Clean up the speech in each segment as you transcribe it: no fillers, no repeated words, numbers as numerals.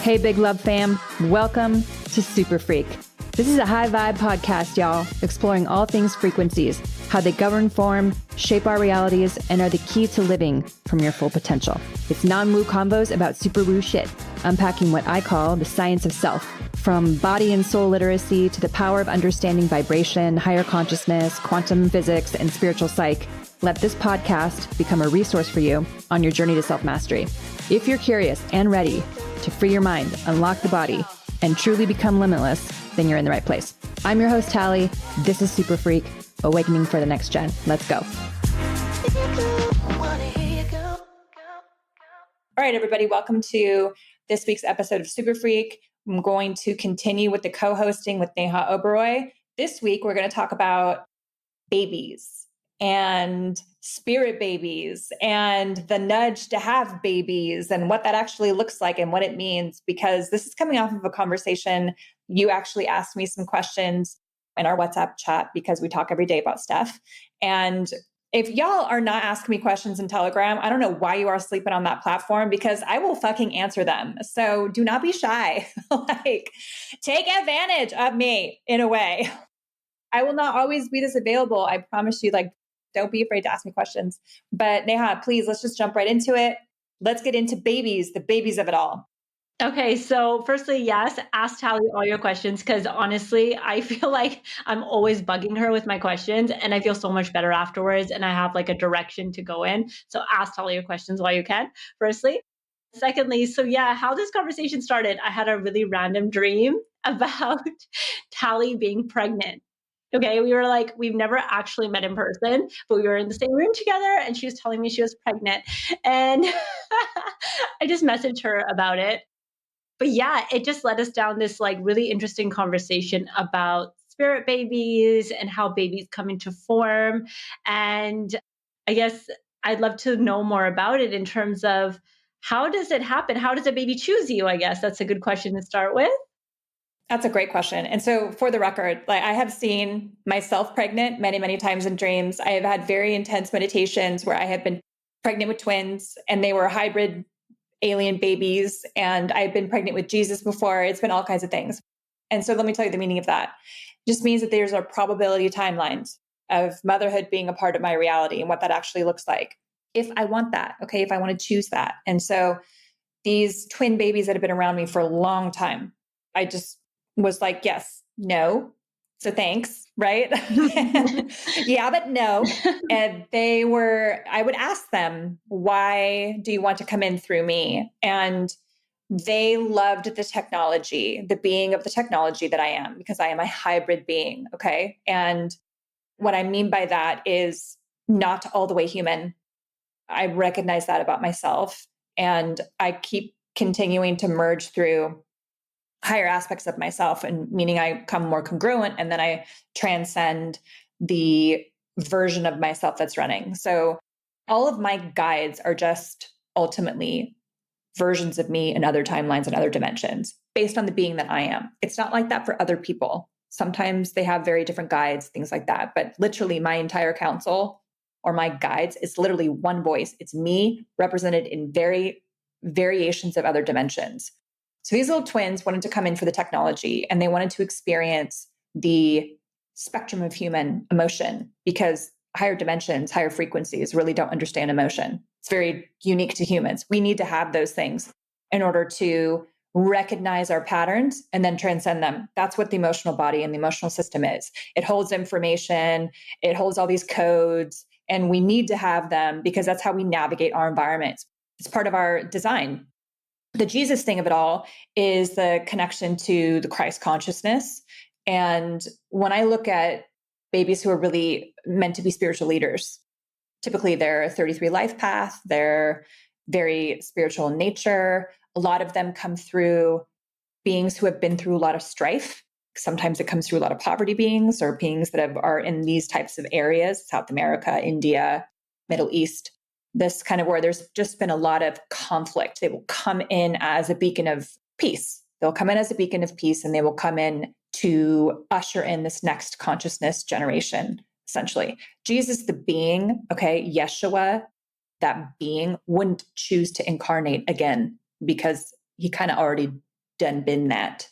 Hey, Big Love fam. Welcome to Super Freak. This is a high vibe podcast, y'all, exploring all things frequencies, how they govern, form, shape our realities, and are the key to living from your full potential. It's non-woo convos about super woo shit, unpacking what I call the science of self, from body and soul literacy to the power of understanding vibration, higher consciousness, quantum physics, and spiritual psych. Let this podcast become a resource for you on your journey to self-mastery. If you're curious and ready to free your mind, unlock the body, and truly become limitless, then you're in the right place. I'm your host, Tally. This is Super Freak, Awakening for the Next Gen. Let's go. All right, everybody, welcome to this week's episode of Super Freak. I'm going to continue with the co-hosting with Neha Oberoi. This week, we're going to talk about babies and spirit babies and the nudge to have babies and what that actually looks like and what it means, because this is coming off of a conversation. You actually asked me some questions in our WhatsApp chat because we talk every day about stuff. And if y'all are not asking me questions in Telegram, I don't know why you are sleeping on that platform, because I will fucking answer them. So do not be shy. Take advantage of me in a way. I will not always be this available. I promise you, don't be afraid to ask me questions. But Neha, please, let's just jump right into it. Let's get into babies, the babies of it all. Okay, so firstly, yes, ask Tally all your questions, because honestly, I feel like I'm always bugging her with my questions and I feel so much better afterwards and I have like a direction to go in. So ask Tally your questions while you can, firstly. Secondly, how this conversation started, I had a really random dream about Tally being pregnant. Okay, we were like, we've never actually met in person, but we were in the same room together and she was telling me she was pregnant. And I just messaged her about it. But yeah, it just led us down this like really interesting conversation about spirit babies and how babies come into form. And I guess I'd love to know more about it in terms of how does it happen? How does a baby choose you? I guess that's a good question to start with. That's a great question. And so for the record, I have seen myself pregnant many, many times in dreams. I have had very intense meditations where I have been pregnant with twins and they were hybrid alien babies. And I've been pregnant with Jesus before. It's been all kinds of things. And so let me tell you the meaning of that. It just means that there's a probability timelines of motherhood being a part of my reality and what that actually looks like. If I want that, okay, if I want to choose that. And so these twin babies that have been around me for a long time, I just was like, yes, no. So thanks, right? Yeah, but no. And I would ask them, why do you want to come in through me? And they loved the technology, the being of the technology that I am, because I am a hybrid being. Okay. And what I mean by that is not all the way human. I recognize that about myself. And I keep continuing to merge through higher aspects of myself, and meaning I become more congruent and then I transcend the version of myself that's running. So all of my guides are just ultimately versions of me in other timelines and other dimensions based on the being that I am. It's not like that for other people. Sometimes they have very different guides, things like that. But literally my entire council or my guides is literally one voice. It's me represented in variations of other dimensions. So these little twins wanted to come in for the technology and they wanted to experience the spectrum of human emotion, because higher dimensions, higher frequencies really don't understand emotion. It's very unique to humans. We need to have those things in order to recognize our patterns and then transcend them. That's what the emotional body and the emotional system is. It holds information, it holds all these codes, and we need to have them because that's how we navigate our environments. It's part of our design. The Jesus thing of it all is the connection to the Christ consciousness. And when I look at babies who are really meant to be spiritual leaders, typically they're 33 life path, they're very spiritual in nature. A lot of them come through beings who have been through a lot of strife. Sometimes it comes through a lot of poverty beings or beings that are in these types of areas, South America, India, Middle East. This kind of where there's just been a lot of conflict. They will come in as a beacon of peace. They'll come in as a beacon of peace and they will come in to usher in this next consciousness generation, essentially. Jesus, the being, okay, Yeshua, that being wouldn't choose to incarnate again because he kind of already done been that.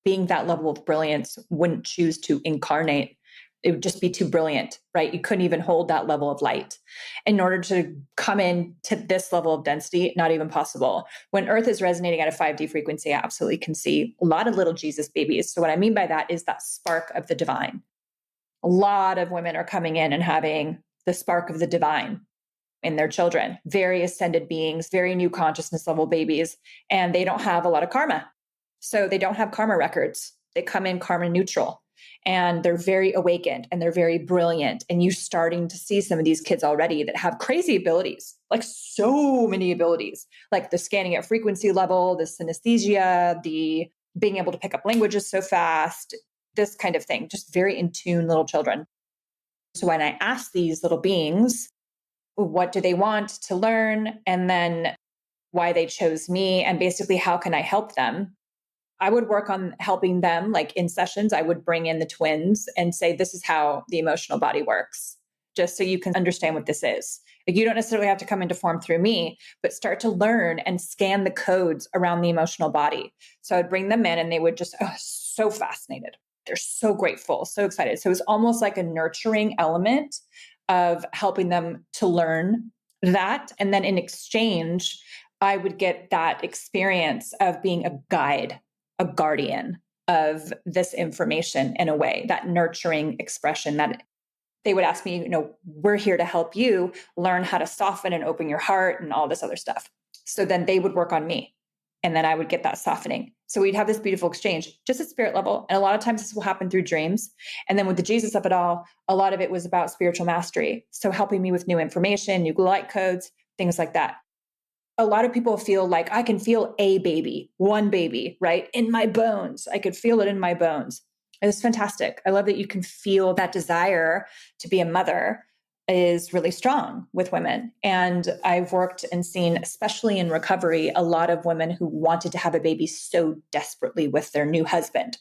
Being that level of brilliance wouldn't choose to incarnate. It would just be too brilliant, right? You couldn't even hold that level of light. In order to come in to this level of density, not even possible. When Earth is resonating at a 5D frequency, I absolutely can see a lot of little Jesus babies. So what I mean by that is that spark of the divine. A lot of women are coming in and having the spark of the divine in their children, very ascended beings, very new consciousness level babies, and they don't have a lot of karma. So they don't have karma records. They come in karma neutral and they're very awakened and they're very brilliant. And you're starting to see some of these kids already that have crazy abilities, like so many abilities, like the scanning at frequency level, the synesthesia, the being able to pick up languages so fast, this kind of thing, just very in tune little children. So when I ask these little beings, what do they want to learn? And then why they chose me, and basically how can I help them? I would work on helping them, like in sessions, I would bring in the twins and say, this is how the emotional body works, just so you can understand what this is. Like, you don't necessarily have to come into form through me, but start to learn and scan the codes around the emotional body. So I'd bring them in and they would just, so fascinated. They're so grateful, so excited. So it was almost like a nurturing element of helping them to learn that. And then in exchange, I would get that experience of being a guide, a guardian of this information in a way, that nurturing expression that they would ask me, we're here to help you learn how to soften and open your heart and all this other stuff. So then they would work on me and then I would get that softening. So we'd have this beautiful exchange just at spirit level. And a lot of times this will happen through dreams. And then with the Jesus of it all, a lot of it was about spiritual mastery. So helping me with new information, new light codes, things like that. A lot of people feel like I can feel a baby, one baby, right? In my bones. I could feel it in my bones. It's fantastic. I love that you can feel that desire to be a mother is really strong with women. And I've worked and seen, especially in recovery, a lot of women who wanted to have a baby so desperately with their new husband.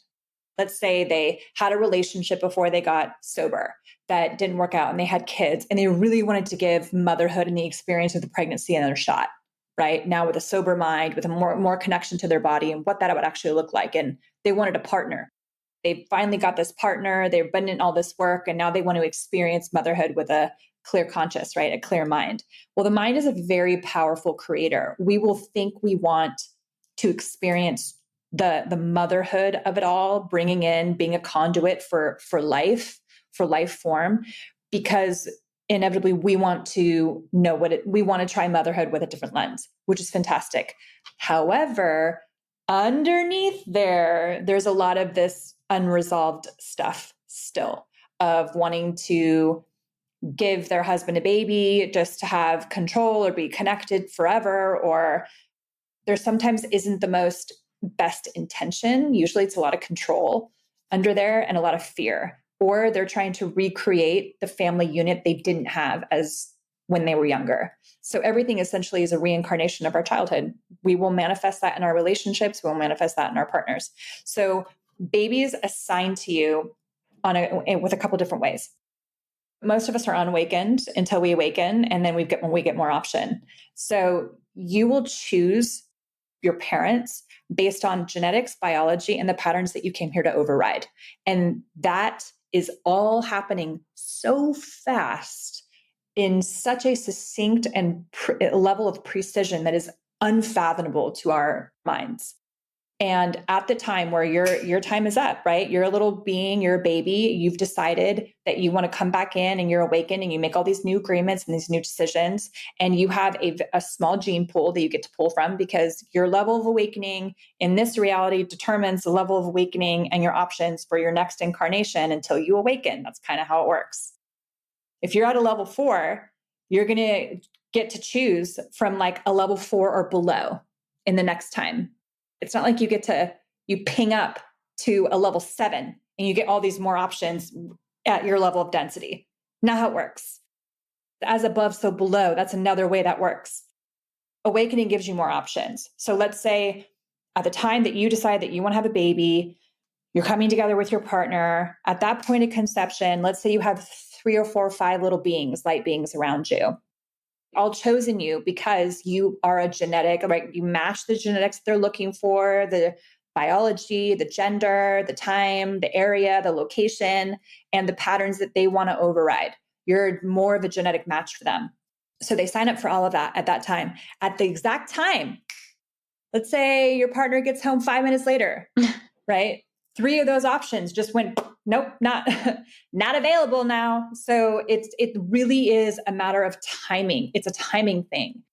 Let's say they had a relationship before they got sober that didn't work out and they had kids and they really wanted to give motherhood and the experience of the pregnancy another shot. Right now, with a sober mind, with a more connection to their body and what that would actually look like. And they wanted a partner. They finally got this partner. They've been in all this work, and now they want to experience motherhood with a clear conscience, right? A clear mind. Well, the mind is a very powerful creator. We will think we want to experience the motherhood of it all, bringing in, being a conduit for life form, because inevitably we want to know we want to try motherhood with a different lens, which is fantastic. However, underneath there's a lot of this unresolved stuff still of wanting to give their husband a baby just to have control or be connected forever, or there sometimes isn't the most best intention. Usually it's a lot of control under there and a lot of fear. Or they're trying to recreate the family unit they didn't have as when they were younger. So everything essentially is a reincarnation of our childhood. We will manifest that in our relationships. We'll manifest that in our partners. So babies assigned to you with a couple different ways. Most of us are unawakened until we awaken, and then when we get more option. So you will choose your parents based on genetics, biology, and the patterns that you came here to override. And that is all happening so fast in such a succinct and level of precision that is unfathomable to our minds. And at the time where your time is up, right? You're a little being, you're a baby, you've decided that you want to come back in and you're awakened and you make all these new agreements and these new decisions. And you have a small gene pool that you get to pull from, because your level of awakening in this reality determines the level of awakening and your options for your next incarnation until you awaken. That's kind of how it works. If you're at a level 4, you're going to get to choose from like a level 4 or below in the next time. It's not like you ping up to a level 7 and you get all these more options at your level of density. Not how it works. As above, so below. That's another way that works. Awakening gives you more options. So let's say at the time that you decide that you want to have a baby, you're coming together with your partner. At that point of conception, let's say you have 3 or 4 or 5 little beings, light beings around you. all chosen you because you are a genetic, right? You match the genetics they're looking for, the biology, the gender, the time, the area, the location, and the patterns that they want to override. You're more of a genetic match for them. So they sign up for all of that at that time. At the exact time, let's say your partner gets home 5 minutes later, right? 3 of those options just went, nope, not available now. So it really is a matter of timing. It's a timing thing.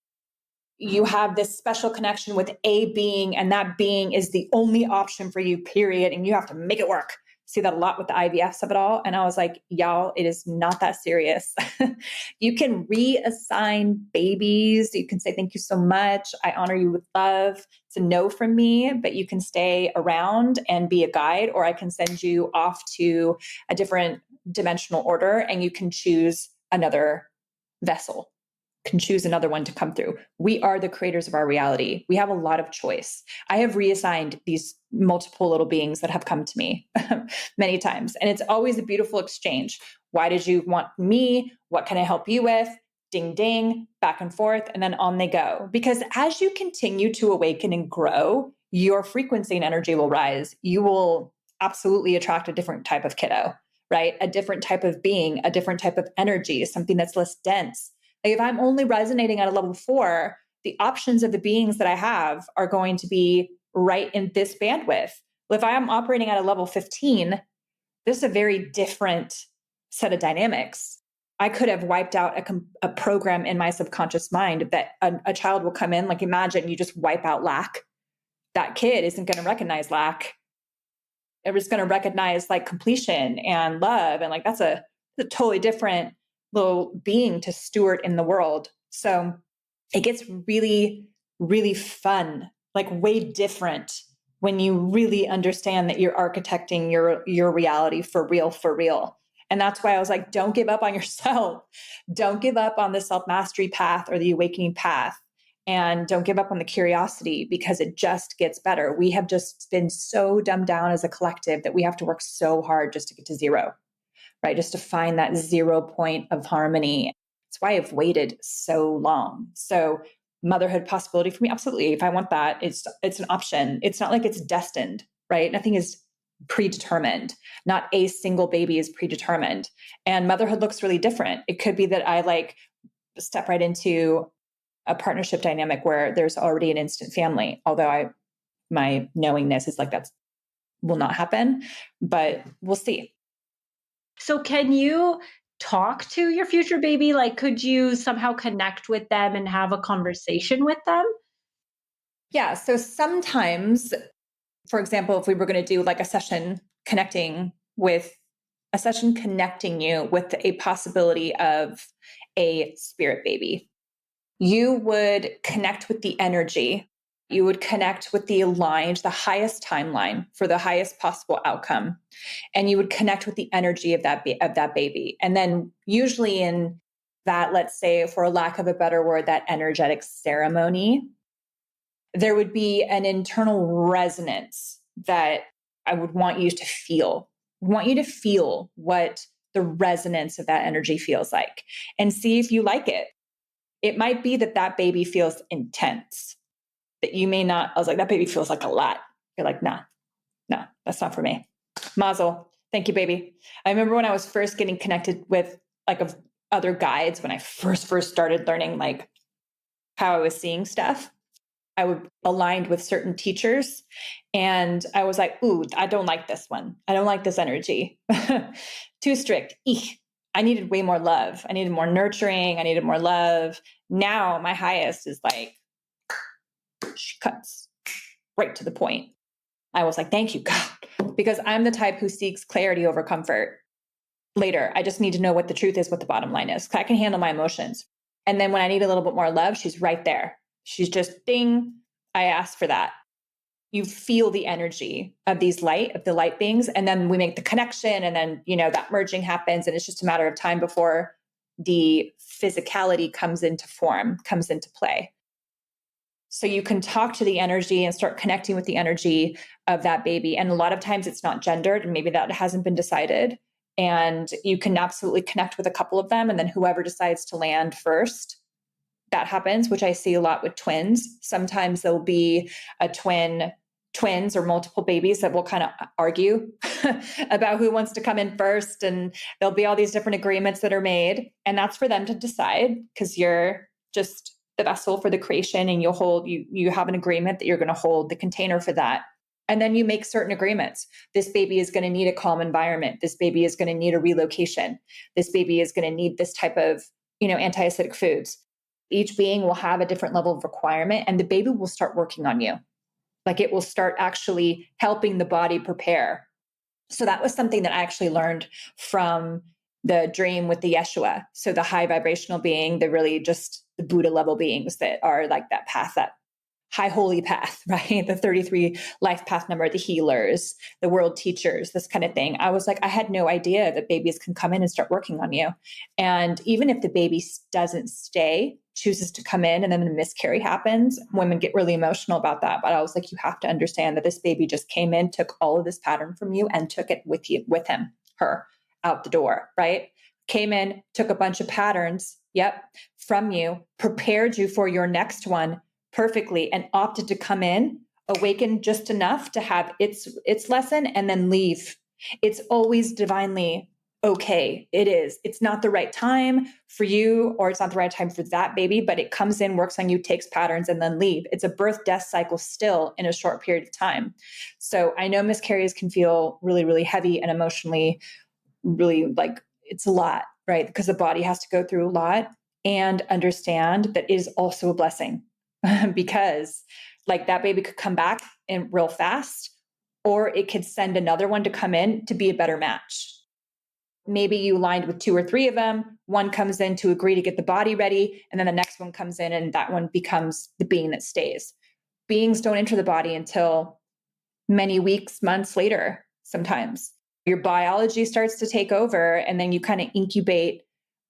You have this special connection with a being, and that being is the only option for you, period. And you have to make it work. See that a lot with the IVFs of it all. And I was like, y'all, it is not that serious. You can reassign babies. You can say, thank you so much. I honor you with love. It's a no from me, but you can stay around and be a guide, or I can send you off to a different dimensional order and you can choose another vessel. Can choose another one to come through. We are the creators of our reality. We have a lot of choice. I have reassigned these multiple little beings that have come to me many times. And it's always a beautiful exchange. Why did you want me? What can I help you with? Ding, ding, back and forth. And then on they go. Because as you continue to awaken and grow, your frequency and energy will rise. You will absolutely attract a different type of kiddo, right? A different type of being, a different type of energy, something that's less dense. If I'm only resonating at a level 4, the options of the beings that I have are going to be right in this bandwidth. If I am operating at a level 15, this is a very different set of dynamics. I could have wiped out a program in my subconscious mind that a child will come in, like imagine you just wipe out lack. That kid isn't going to recognize lack. It was going to recognize like completion and love. And like, that's a totally different little being to steward in the world. So it gets really, really fun, like way different when you really understand that you're architecting your reality for real, for real. And that's why I was like, don't give up on yourself. Don't give up on the self-mastery path or the awakening path. And don't give up on the curiosity because it just gets better. We have just been so dumbed down as a collective that we have to work so hard just to get to zero. Right? Just to find that 0 point of harmony. That's why I've waited so long. So motherhood possibility for me, absolutely. If I want that, it's an option. It's not like it's destined, right? Nothing is predetermined. Not a single baby is predetermined. And motherhood looks really different. It could be that I like step right into a partnership dynamic where there's already an instant family. Although my knowingness is like that will not happen, but we'll see. So can you talk to your future baby? Like, could you somehow connect with them and have a conversation with them? Yeah. So sometimes, for example, if we were going to do like a session connecting you with a possibility of a spirit baby, you would connect with the energy. You would connect with the highest timeline for the highest possible outcome. And you would connect with the energy of that baby. And then usually in that, let's say, for lack of a better word, that energetic ceremony, there would be an internal resonance that I would want you to feel. I want you to feel what the resonance of that energy feels like and see if you like it. It might be that baby feels intense. That you may not, I was like, that baby feels like a lot. You're like, nah, no, that's not for me. Mazel. Thank you, baby. I remember when I was first getting connected with like other guides, when I first started learning like how I was seeing stuff, I would aligned with certain teachers and I was like, ooh, I don't like this one. I don't like this energy. Too strict. Eek. I needed way more love. I needed more nurturing. I needed more love. Now my highest is like, she cuts right to the point. I was like, thank you, God, because I'm the type who seeks clarity over comfort. Later, I just need to know what the truth is, what the bottom line is. I can handle my emotions. And then when I need a little bit more love, she's right there. She's just ding. I asked for that. You feel the energy of the light beings. And then we make the connection. And then, that merging happens. And it's just a matter of time before the physicality comes into play. So you can talk to the energy and start connecting with the energy of that baby. And a lot of times it's not gendered and maybe that hasn't been decided. And you can absolutely connect with a couple of them. And then whoever decides to land first, that happens, which I see a lot with twins. Sometimes there'll be a twins or multiple babies that will kind of argue about who wants to come in first. And there'll be all these different agreements that are made. And that's for them to decide, because you're just the vessel for the creation, and you have an agreement that you're going to hold the container for that. And then you make certain agreements. This baby is going to need a calm environment. This baby is going to need a relocation. This baby is going to need this type of, anti-acidic foods. Each being will have a different level of requirement, and the baby will start working on you. Like, it will start actually helping the body prepare. So that was something that I actually learned from the dream with the Yeshua. So the high vibrational being, the really just the Buddha level beings that are like that path, that high holy path, right? The 33 life path number, the healers, the world teachers, this kind of thing. I was like, I had no idea that babies can come in and start working on you. And even if the baby doesn't stay, chooses to come in, and then a miscarry happens, women get really emotional about that. But I was like, you have to understand that this baby just came in, took all of this pattern from you, and took it with him, her, out the door, right? Came in, took a bunch of patterns, from you, prepared you for your next one perfectly, and opted to come in, awaken just enough to have its lesson, and then leave. It's always divinely okay. It is. It's not the right time for you, or it's not the right time for that baby, but it comes in, works on you, takes patterns, and then leave. It's a birth-death cycle still in a short period of time. So I know miscarriages can feel really, really heavy and emotionally really like it's a lot, right? Because the body has to go through a lot, and understand that it is also a blessing. Because like that baby could come back in real fast, or it could send another one to come in to be a better match. Maybe you aligned with 2 or 3 of them. One comes in to agree to get the body ready, and then the next one comes in, and that one becomes the being that stays. Beings don't enter the body until many weeks, months later. Sometimes your biology starts to take over, and then you kind of incubate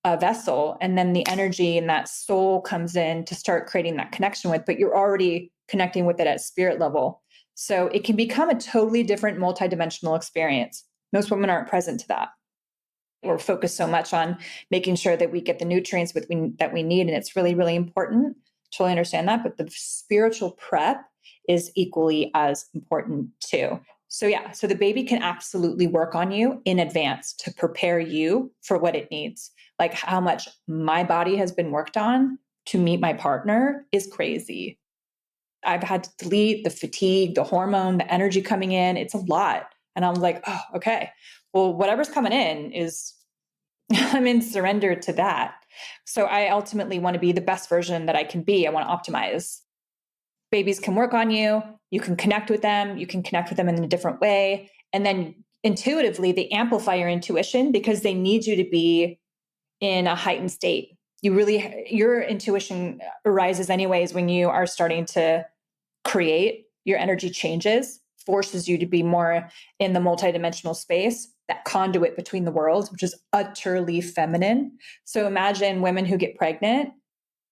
a vessel, and then the energy and that soul comes in to start creating that connection with, but you're already connecting with it at spirit level. So it can become a totally different multidimensional experience. Most women aren't present to that. We're focused so much on making sure that we get the nutrients that we need. And it's really, really important. Totally understand that. But the spiritual prep is equally as important too. So so the baby can absolutely work on you in advance to prepare you for what it needs. Like how much my body has been worked on to meet my partner is crazy. I've had to delete the fatigue, the hormone, the energy coming in. It's a lot. And I'm like, oh, okay. Well, whatever's coming in is, I'm in surrender to that. So I ultimately want to be the best version that I can be. I want to optimize. Babies can work on you. You can connect with them. You can connect with them in a different way. And then intuitively, they amplify your intuition because they need you to be in a heightened state. Your intuition arises anyways when you are starting to create. Your energy changes, forces you to be more in the multidimensional space, that conduit between the worlds, which is utterly feminine. So imagine women who get pregnant,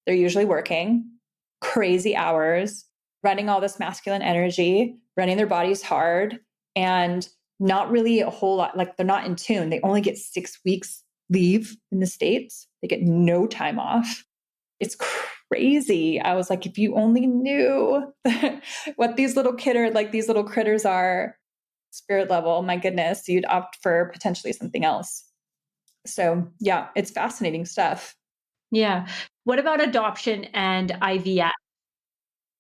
they're usually working crazy hours, running all this masculine energy, running their bodies hard, and not really a whole lot, like they're not in tune. They only get 6 weeks leave in the States. They get no time off. It's crazy. I was like, if you only knew what these little critters are, spirit level, my goodness, you'd opt for potentially something else. So yeah, it's fascinating stuff. Yeah. What about adoption and IVF?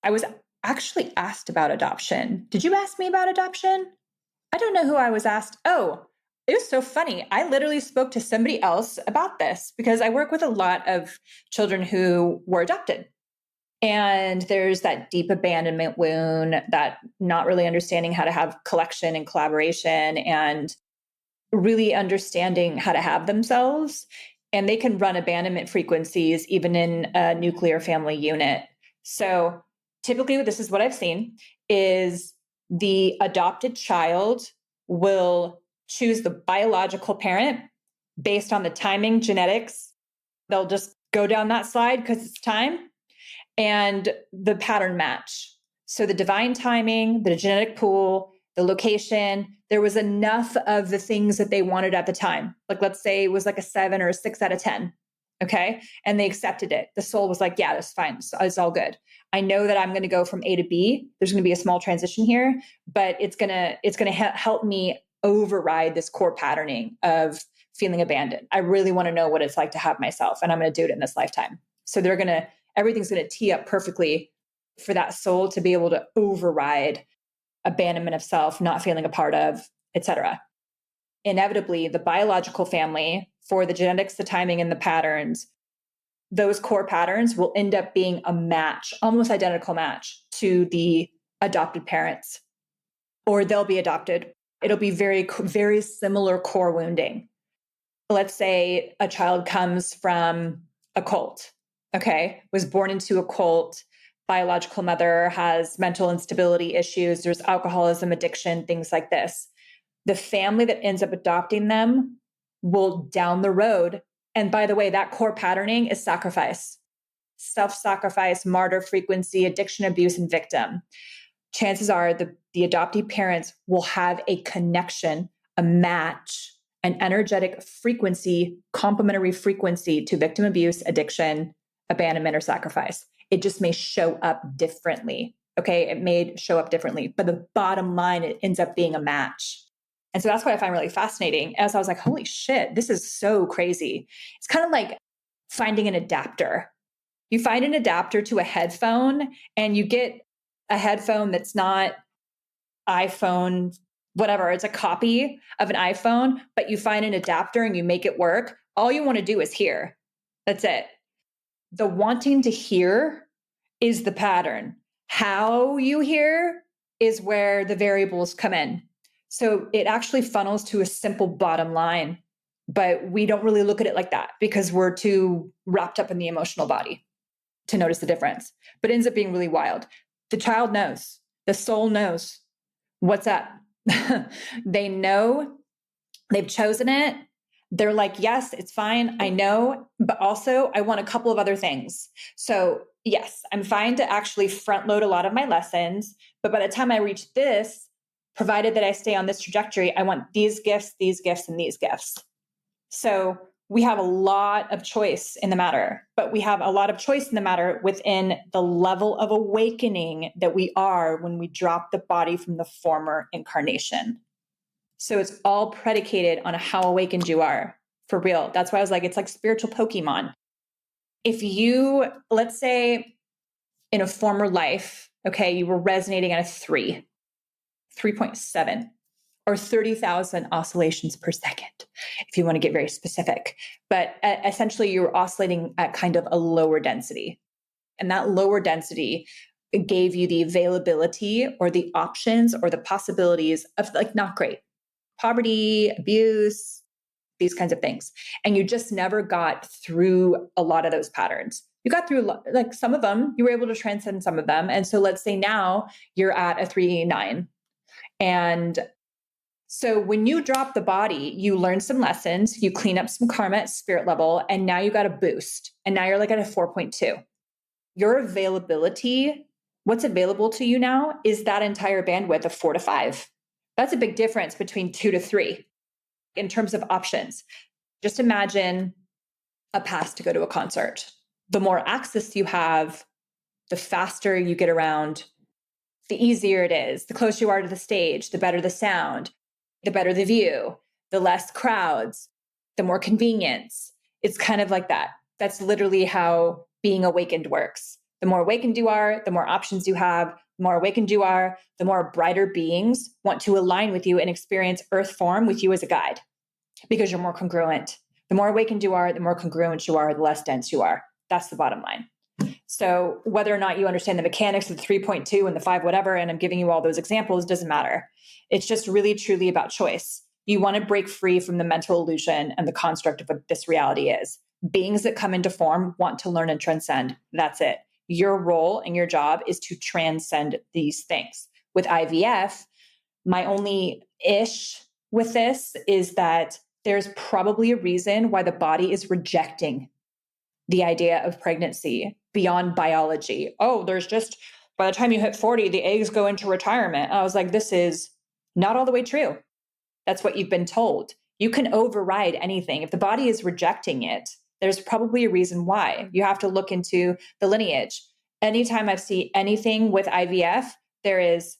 I was actually asked about adoption. Did you ask me about adoption? I don't know who I was asked. Oh, it was so funny. I literally spoke to somebody else about this because I work with a lot of children who were adopted. And there's that deep abandonment wound, that not really understanding how to have collection and collaboration and really understanding how to have themselves. And they can run abandonment frequencies even in a nuclear family unit. So typically, this is what I've seen, is the adopted child will choose the biological parent based on the timing, genetics. They'll just go down that slide because it's time, and the pattern match. So the divine timing, the genetic pool, the location, there was enough of the things that they wanted at the time. Like let's say it was like a 7 or a 6 out of 10. Okay. And they accepted it. The soul was like, yeah, that's fine. It's all good. I know that I'm going to go from A to B. There's going to be a small transition here, but it's going to help me override this core patterning of feeling abandoned. I really want to know what it's like to have myself, and I'm going to do it in this lifetime. So everything's going to tee up perfectly for that soul to be able to override abandonment of self, not feeling a part of, etc. Inevitably, the biological family, for the genetics, the timing, and the patterns, those core patterns will end up being a match, almost identical match to the adopted parents, or they'll be adopted. It'll be very, very similar core wounding. Let's say a child comes from a cult, okay, was born into a cult, biological mother has mental instability issues, there's alcoholism, addiction, things like this. The family that ends up adopting them will down the road. And by the way, that core patterning is sacrifice, self-sacrifice, martyr frequency, addiction, abuse, and victim. Chances are the adoptee parents will have a connection, a match, an energetic frequency, complementary frequency to victim abuse, addiction, abandonment, or sacrifice. It just may show up differently. Okay. It may show up differently, but the bottom line, it ends up being a match. And so that's what I find really fascinating. As I was like, holy shit, this is so crazy. It's kind of like finding an adapter. You find an adapter to a headphone and you get a headphone that's not iPhone, whatever, it's a copy of an iPhone, but you find an adapter and you make it work. All you want to do is hear. That's it. The wanting to hear is the pattern. How you hear is where the variables come in. So it actually funnels to a simple bottom line, but we don't really look at it like that because we're too wrapped up in the emotional body to notice the difference. But it ends up being really wild. The child knows, the soul knows what's up. They know, they've chosen it. They're like, yes, it's fine. I know, but also I want a couple of other things. So yes, I'm fine to actually front load a lot of my lessons, but by the time I reach this, provided that I stay on this trajectory, I want these gifts, and these gifts. So we have a lot of choice in the matter, but we have a lot of choice in the matter within the level of awakening that we are when we drop the body from the former incarnation. So it's all predicated on how awakened you are, for real. That's why I was like, it's like spiritual Pokemon. If you, let's say in a former life, okay, you were resonating at a 3.7, or 30,000 oscillations per second, if you want to get very specific. But essentially, you're oscillating at kind of a lower density. And that lower density gave you the availability or the options or the possibilities of like not great. Poverty, abuse, these kinds of things. And you just never got through a lot of those patterns. You got through like some of them, you were able to transcend some of them. And so let's say now you're at a 3.9. And so when you drop the body, you learn some lessons, you clean up some karma at spirit level, and now you got a boost. And now you're like at a 4.2. Your availability, what's available to you now is that entire bandwidth of 4 to 5. That's a big difference between 2 to 3 in terms of options. Just imagine a pass to go to a concert. The more access you have, the faster you get around, the easier it is. The closer you are to the stage, the better the sound, the better the view, the less crowds, the more convenience. It's kind of like that. That's literally how being awakened works. The more awakened you are, the more options you have. The more awakened you are, the more brighter beings want to align with you and experience earth form with you as a guide because you're more congruent. The more awakened you are, the more congruent you are, the less dense you are. That's the bottom line. So whether or not you understand the mechanics of the 3.2 and the 5, whatever, and I'm giving you all those examples, doesn't matter. It's just really, truly about choice. You want to break free from the mental illusion and the construct of what this reality is. Beings that come into form want to learn and transcend. That's it. Your role and your job is to transcend these things. With IVF, my only ish with this is that there's probably a reason why the body is rejecting the idea of pregnancy beyond biology. Oh, there's just, by the time you hit 40, the eggs go into retirement. I was like, this is not all the way true. That's what you've been told. You can override anything. If the body is rejecting it, there's probably a reason why. You have to look into the lineage. Anytime I've seen anything with IVF, there is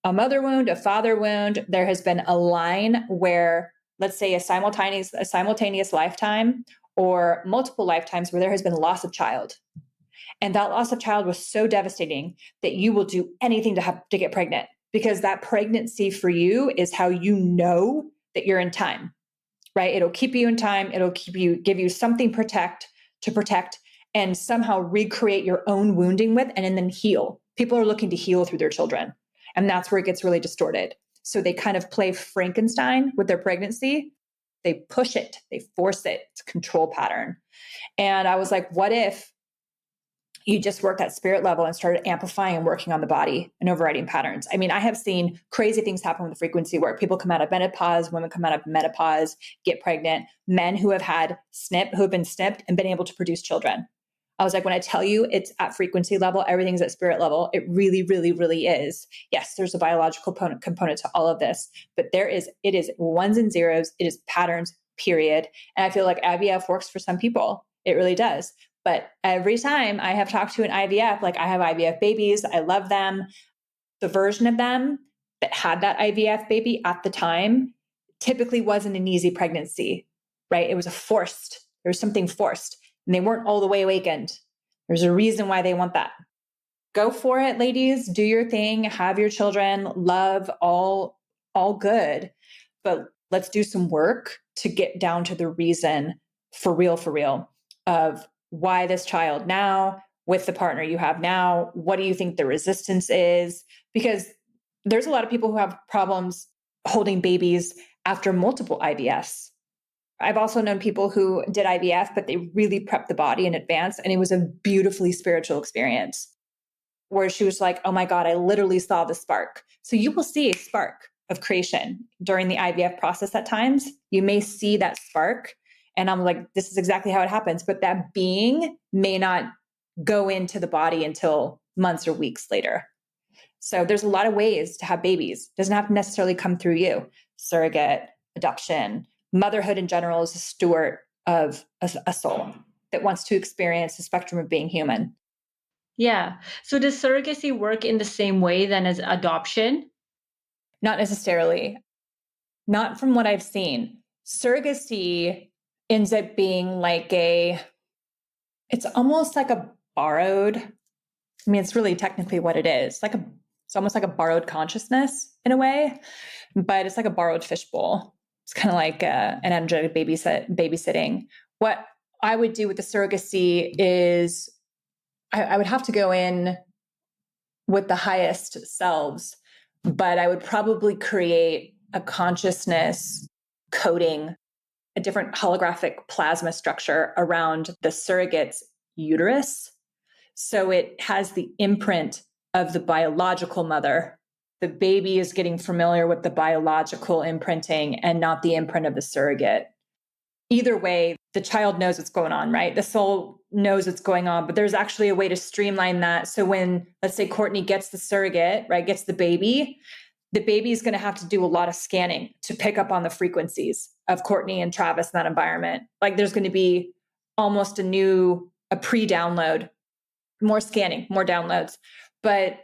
a mother wound, a father wound. There has been a line where, let's say, a simultaneous lifetime or multiple lifetimes where there has been loss of child. And that loss of child was so devastating that you will do anything to get pregnant, because that pregnancy for you is how you know that you're in time, right? It'll keep you in time. It'll give you something to protect and somehow recreate your own wounding with, and then heal. People are looking to heal through their children. And that's where it gets really distorted. So they kind of play Frankenstein with their pregnancy. They push it, they force it. It's a control pattern. And I was like, what if you just worked at spirit level and started amplifying and working on the body and overriding patterns? I mean, I have seen crazy things happen with the frequency work. People come out of menopause, women come out of menopause, get pregnant, men who have been snipped and been able to produce children. I was like, when I tell you it's at frequency level, everything's at spirit level, it really, really, really is. Yes, there's a biological component to all of this, but it is ones and zeros. It is patterns, period. And I feel like IVF works for some people. It really does. But every time I have talked to an IVF, like I have IVF babies, I love them. The version of them that had that IVF baby at the time typically wasn't an easy pregnancy, right? It was there was something forced. And they weren't all the way awakened. There's a reason why they want that. Go for it, ladies. Do your thing. Have your children. Love, all good. But let's do some work to get down to the reason for real, of why this child now with the partner you have now. What do you think the resistance is? Because there's a lot of people who have problems holding babies after multiple IVFs. I've also known people who did IVF, but they really prepped the body in advance. And it was a beautifully spiritual experience where she was like, oh my God, I literally saw the spark. So you will see a spark of creation during the IVF process at times. You may see that spark. And I'm like, this is exactly how it happens. But that being may not go into the body until months or weeks later. So there's a lot of ways to have babies. It doesn't have to necessarily come through you. Surrogate, adoption. Motherhood in general is a steward of a soul that wants to experience the spectrum of being human. Yeah. So does surrogacy work in the same way then as adoption? Not necessarily. Not from what I've seen. Surrogacy ends up being like it's almost like a borrowed, I mean, it's really technically what it is. It's almost like a borrowed consciousness in a way, but it's like a borrowed fishbowl. It's kind of like an energetic babysitting. What I would do with the surrogacy is I would have to go in with the highest selves, but I would probably create a consciousness coding, a different holographic plasma structure around the surrogate's uterus. So it has the imprint of the biological mother. The baby is getting familiar with the biological imprinting and not the imprint of the surrogate. Either way, the child knows what's going on, right? The soul knows what's going on, but there's actually a way to streamline that. So when, let's say, Courtney gets the surrogate, right, gets the baby is going to have to do a lot of scanning to pick up on the frequencies of Courtney and Travis in that environment. Like there's going to be almost a pre-download, more scanning, more downloads, but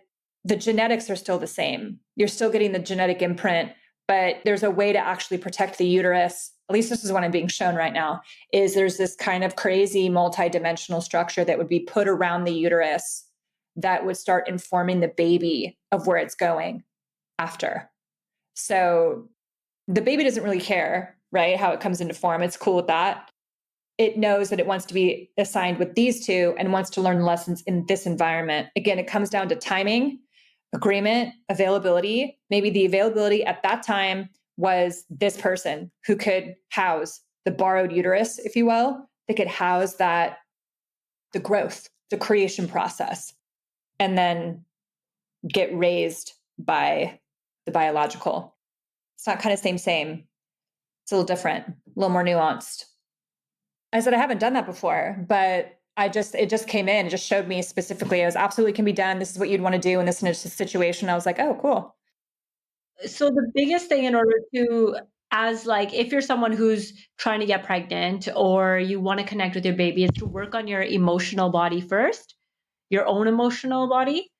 the genetics are still the same. You're still getting the genetic imprint, but there's a way to actually protect the uterus. At least this is what I'm being shown right now, is there's this kind of crazy multidimensional structure that would be put around the uterus that would start informing the baby of where it's going after. So the baby doesn't really care, right, how it comes into form. It's cool with that. It knows that it wants to be assigned with these two and wants to learn lessons in this environment. Again, it comes down to timing, agreement, availability. Maybe the availability at that time was this person who could house the borrowed uterus, if you will, that could house that, the growth, the creation process, and then get raised by the biological. It's not kind of same. It's a little different, a little more nuanced. I said, I haven't done that before, but it just came in. It just showed me specifically, it was absolutely can be done. This is what you'd want to do in this situation. I was like, oh, cool. So the biggest thing in order to as like if you're someone who's trying to get pregnant or you want to connect with your baby, is to work on your emotional body first, your own emotional body.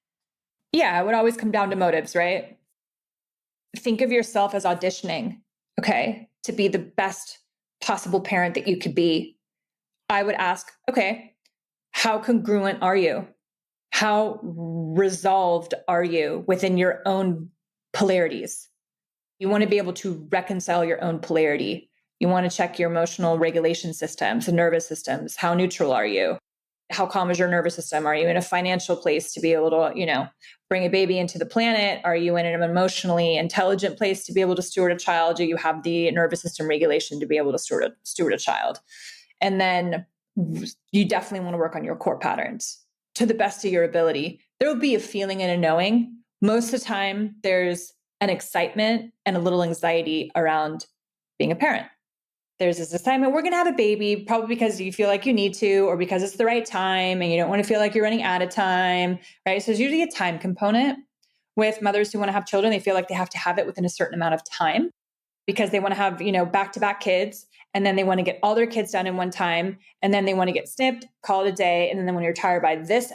Yeah, it would always come down to motives, right? Think of yourself as auditioning, okay, to be the best possible parent that you could be. I would ask, okay, how congruent are you? How resolved are you within your own polarities? You want to be able to reconcile your own polarity. You want to check your emotional regulation systems and nervous systems. How neutral are you? How calm is your nervous system? Are you in a financial place to be able to, bring a baby into the planet? Are you in an emotionally intelligent place to be able to steward a child? Do you have the nervous system regulation to be able to steward a child? And then you definitely want to work on your core patterns to the best of your ability. There will be a feeling and a knowing. Most of the time, there's an excitement and a little anxiety around being a parent. There's this assignment, we're going to have a baby, probably because you feel like you need to, or because it's the right time and you don't want to feel like you're running out of time, right? So there's usually a time component with mothers who want to have children. They feel like they have to have it within a certain amount of time because they want to have, back-to-back kids. And then they want to get all their kids done in one time. And then they want to get snipped, call it a day. And then when you're retired by this,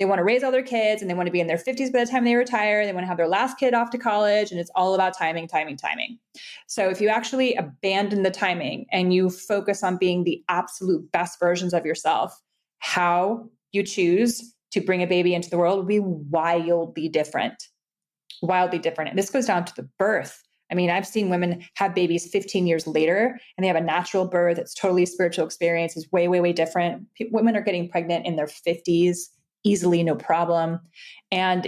they want to raise all their kids and they want to be in their 50s by the time they retire. They want to have their last kid off to college. And it's all about timing, timing, timing. So if you actually abandon the timing and you focus on being the absolute best versions of yourself, how you choose to bring a baby into the world will be wildly different. Wildly different. And this goes down to the birth. I mean, I've seen women have babies 15 years later and they have a natural birth. It's totally spiritual experience. It's way, way, way different. Women are getting pregnant in their 50s easily, no problem. And,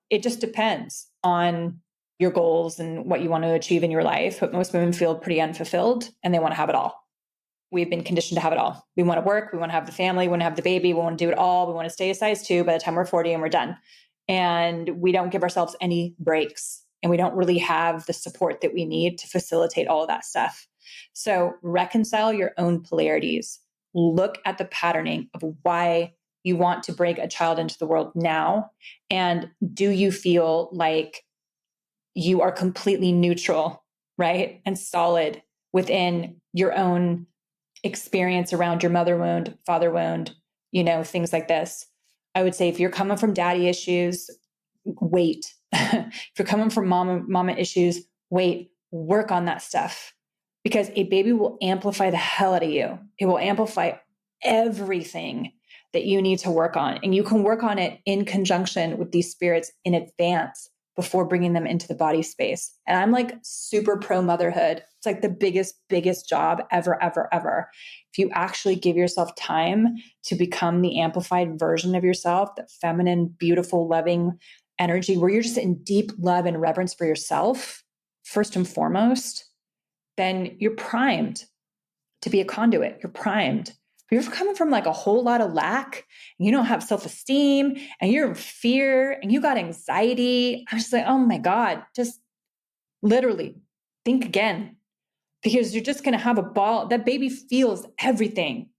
it just depends on your goals and what you want to achieve in your life. But most women feel pretty unfulfilled and they want to have it all. We've been conditioned to have it all. We want to work. We want to have the family. We want to have the baby. We want to do it all. We want to stay a size 2 by the time we're 40 and we're done. And we don't give ourselves any breaks. And we don't really have the support that we need to facilitate all of that stuff. So reconcile your own polarities. Look at the patterning of why you want to bring a child into the world now. And do you feel like you are completely neutral, right? And solid within your own experience around your mother wound, father wound, things like this. I would say if you're coming from daddy issues, wait. If you're coming from mama issues, wait, work on that stuff because a baby will amplify the hell out of you. It will amplify everything that you need to work on. And you can work on it in conjunction with these spirits in advance before bringing them into the body space. And I'm like super pro motherhood. It's like the biggest job ever, ever, ever. If you actually give yourself time to become the amplified version of yourself, that feminine, beautiful, loving energy where you're just in deep love and reverence for yourself, first and foremost, then you're primed to be a conduit. You're primed. If you're coming from like a whole lot of lack, and you don't have self-esteem and you're in fear and you got anxiety, I'm just like, oh my God, just literally think again because you're just going to have a ball. That baby feels everything.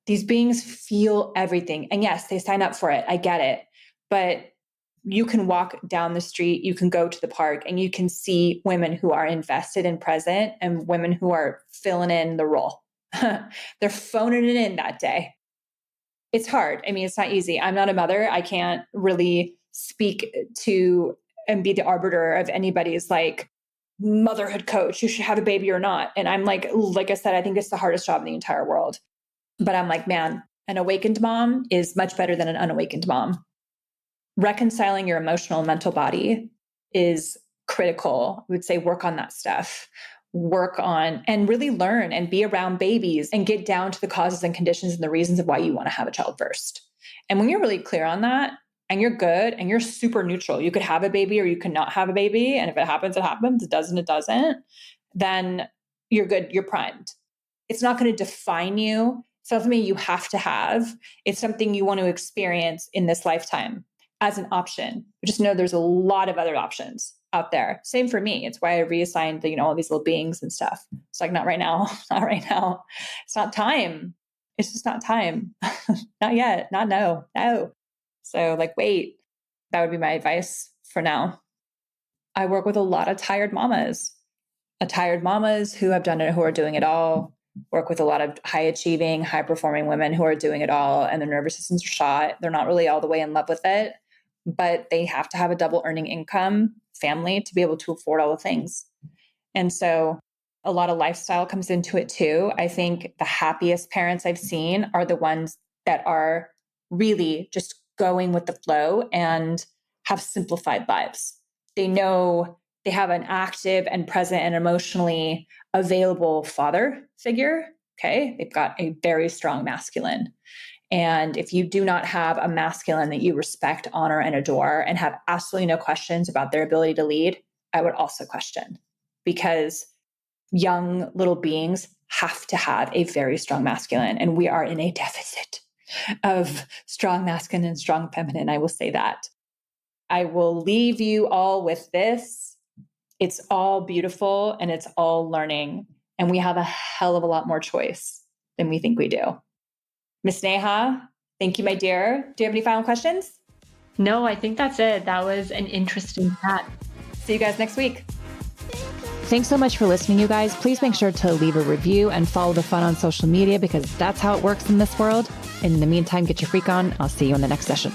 These beings feel everything. And yes, they sign up for it. I get it. But you can walk down the street, you can go to the park, and you can see women who are invested and present and women who are filling in the role. They're phoning it in that day. It's hard. I mean, it's not easy. I'm not a mother. I can't really speak to and be the arbiter of anybody's like motherhood coach. You should have a baby or not. And I'm like I said, I think it's the hardest job in the entire world. But I'm like, man, an awakened mom is much better than an unawakened mom. Reconciling your emotional and mental body is critical. I would say work on that stuff. Work on and really learn and be around babies and get down to the causes and conditions and the reasons of why you want to have a child first. And when you're really clear on that and you're good and you're super neutral, you could have a baby or you could not have a baby. And if it happens, it happens. It doesn't, it doesn't. Then you're good. You're primed. It's not going to define you. It's not something you have to have. It's something you want to experience in this lifetime as an option. Just know there's a lot of other options out there. Same for me. It's why I reassigned, all these little beings and stuff. It's like, not right now, not right now. It's not time. It's just not time. Not yet. Not no. So wait, that would be my advice for now. I work with a lot of tired mamas. tired mamas who have done it, who are doing it all, work with a lot of high achieving, high performing women who are doing it all, and their nervous systems are shot. They're not really all the way in love with it, but they have to have a double earning income family to be able to afford all the things. And so a lot of lifestyle comes into it too. I think the happiest parents I've seen are the ones that are really just going with the flow and have simplified lives. They know they have an active and present and emotionally available father figure. Okay. They've got a very strong masculine. And if you do not have a masculine that you respect, honor, and adore, and have absolutely no questions about their ability to lead, I would also question, because young little beings have to have a very strong masculine. And we are in a deficit of strong masculine and strong feminine. I will say that. I will leave you all with this. It's all beautiful and it's all learning. And we have a hell of a lot more choice than we think we do. Miss Neha, thank you, my dear. Do you have any final questions? No, I think that's it. That was an interesting chat. See you guys next week. Thanks so much for listening, you guys. Please make sure to leave a review and follow the fun on social media because that's how it works in this world. And in the meantime, get your freak on. I'll see you in the next session.